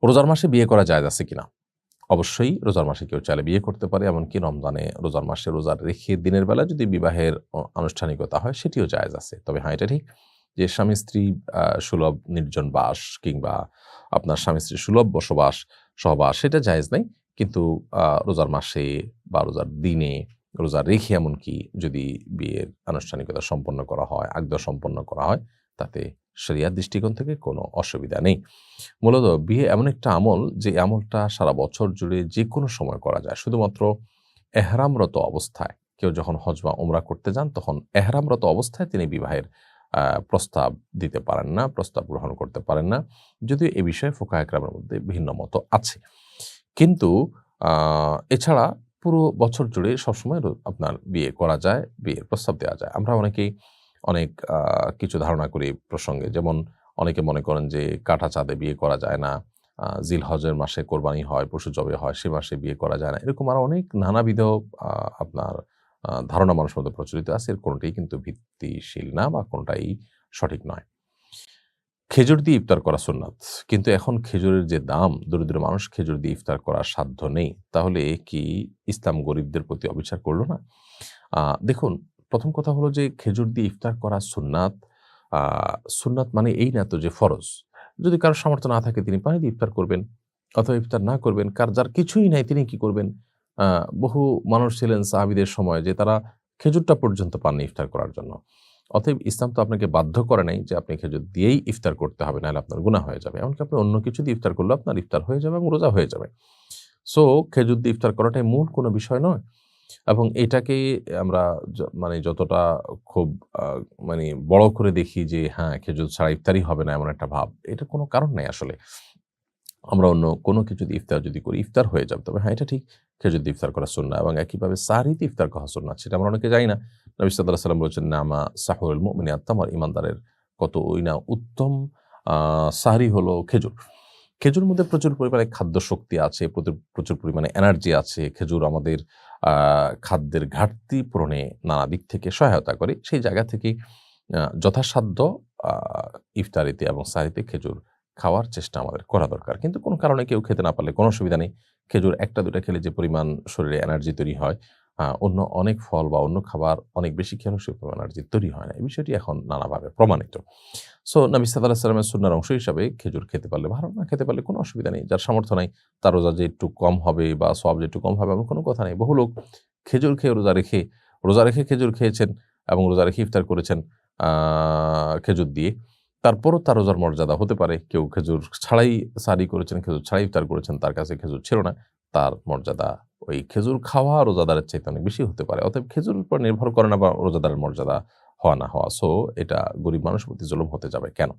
রোজার মাসে বিয়ে করা জায়েজ আছে কিনা? অবশ্যই রোজার মাসে কেউ চাইলে বিয়ে করতে পারে, এমনকি রমজানে রোজার মাসে রোজা রেখে দিনের বেলা যদি বিবাহের আনুষ্ঠানিকতা হয় সেটিও জায়েজ আছে। তবে হ্যাঁ, এটা ঠিক যে স্বামী-স্ত্রী সুলভ নির্জন বাস কিংবা আপনার স্বামী-স্ত্রীর সুলভ বসবাস, সহবাস সেটা জায়েজ নাই। কিন্তু রোজার মাসে বা রোজার দিনে, রোজা রেখে এমনকি যদি বিয়ের আনুষ্ঠানিকতা সম্পন্ন করা হয়, আগদ সম্পন্ন করা হয়, তাতে শরিয়ার দৃষ্টিকোণ থেকে কোনো অসুবিধা নেই। মূলত বিয়ে এমন একটা আমল যে আমলটা সারা বছর জুড়ে যেকোনো সময় করা যায়। শুধুমাত্র এহরামরত অবস্থায় কেউ যখন হজ বা উমরা করতে যান তখন এহরামরত অবস্থায় তিনি বিবাহের আ প্রস্তাব দিতে পারেন না, প্রস্তাব গ্রহণ করতে পারেন না। যদিও এ বিষয়ে ফুকাহা কেরামের মধ্যে ভিন্ন মত আছে। কিন্তু আ এছাড়া পুরো বছর জুড়ে সবসময় আপনার বিয়ে করা যায়, বিয়ের প্রস্তাব দেওয়া যায়। আমরা অনেকেই অনেক কিছু ধারণা করি এই প্রসঙ্গে। যেমন অনেকে মনে করেন যে কাটা চাঁদে বিয়ে করা যায় না। জিলহজের মাসে কোরবানি হয়, পশু জবে হয়, সে মাসে বিয়ে করা যায় না। এরকম আরো অনেক নানাবিধ আপনার ধারণা মানুষের মধ্যে প্রচলিত আছে। এর কোনটাই কিন্তু ভিত্তিশীল না বা কোনটাই সঠিক নয়। খেজুর দিয়ে ইফতার করা সুন্নাত। কিন্তু এখন খেজুরের যে দাম, দরিদ্র মানুষ খেজুর দিয়ে ইফতার করার সাধ্য নেই। তাহলে কি ইসলাম গরিবদের প্রতি অবিচার করল না? আ দেখুন, ১ম কথা হলো যে খেজুর দিয়ে ইফতার করা সুন্নাত। আ সুন্নাত মানে এই না তো যে ফরজ। যদি কারো সামর্থ্য না থাকে তিনি পানি দিয়ে ইফতার করবেন অথবা ইফতার না করবেন। যার কিছুই নাই তিনি কি করবেন? আ বহু মানুষ ছিলেন সাহাবীদের সময় যে তারা খেজুরটা পর্যন্ত পাননি ইফতার করার জন্য। অতএব ইসলাম তো আপনাকে বাধ্য করে নাই যে আপনি খেজুর দিয়েই ইফতার করতে হবে, নাহলে আপনার গুনাহ হয়ে যাবে। এমনকি আপনি অন্য কিছু দিয়ে ইফতার করলেও আপনার ইফতার হয়ে যাবে এবং রোজা হয়ে যাবে। সো খেজুর দিয়ে ইফতার করাটাই মূল কোনো বিষয় নয়। এবং এটাকে আমরা মানে যতটা খুব আ মানে বড় করে দেখি যে হ্যাঁ, খেজুর ছাড়া ইফতারই হবে না এমন একটা ভাব। এটার কোনো কারণ নাই আসলে। আমরা অন্য কোনো কিছু দিয়ে ইফতার যদি করি, ইফতার হয়ে যাবে। তবে হ্যাঁ, এটা ঠিক খেজুর দিয়ে ইফতার করা সুন্নাহ এবং একইভাবে সাহরিতে ইফতার করা সুন্নাহ। সেটা আমরা অনেকে জানি না। নবী সাল্লাল্লাহু আলাইহি ওয়াসাল্লাম বলেছেন, "নামা সাহুরুল মুমিনি আত-তামর" ঈমানদারের কতই না উত্তম আ সাহরি হলো খেজুর। খেজুরের মধ্যে প্রচুর পরিমাণে খাদ্য শক্তি আছে, প্রচুর পরিমাণে এনার্জি আছে। খেজুর আমাদের আ খাদ্যের ঘাটতি পূরণে নানা দিক থেকে সহায়তা করে। সেই জায়গা থেকেই যথাসাধ্য আ ইফতারিতে এবং সাহরিতে খেজুর খাওয়ার চেষ্টা আমাদের করা দরকার। কিন্তু কোনো কারণে কেউ খেতে না পারলে কোনো অসুবিধা নেই। খেজুর ১ টা ২ টা খেলে যে পরিমাণ শরীরে এনার্জি তৈরি হয়, অন্য অনেক ফল বা অন্য খাবার অনেক বেশি খেলেও সে পরিমাণ এনার্জি তৈরি হয় না। এই বিষয়টি এখন নানাভাবে প্রমাণিত। সো নবী সাল্লাল্লাহু আলাইহি ওয়াসাল্লামের সুন্নাহর অংশ হিসাবে খেজুর খেতে পারলে ভালো, না খেতে পারলে কোনো অসুবিধা নেই। যার সামর্থ্য নাই তার রোজা যে একটু কম হবে বা সওয়াব যে একটু কম হবে এমন কোনো কথা নেই। বহু লোক খেজুর খেয়ে রোজা রেখে খেজুর খেয়েছেন এবং রোজা রেখে ইফতার করেছেন আ খেজুর দিয়ে। তারপরও তার রোজার মর্যাদা হতে পারে। কেউ খেজুর ছাড়াই সাহরি করেছেন, খেজুর ছাড়াই ইফতার করেছেন, তার কাছে খেজুর ছিল না। তার মর্যাদা ওই খেজুর খাওয়া রোজাদারের চাইতে অনেক বেশি হতে পারে। অতএব খেজুরের উপর নির্ভর করে না বা রোজাদারের মর্যাদা হওয়া না হওয়া। সো এটা গরিব মানুষের প্রতি জুলুম হতে যাবে কেন?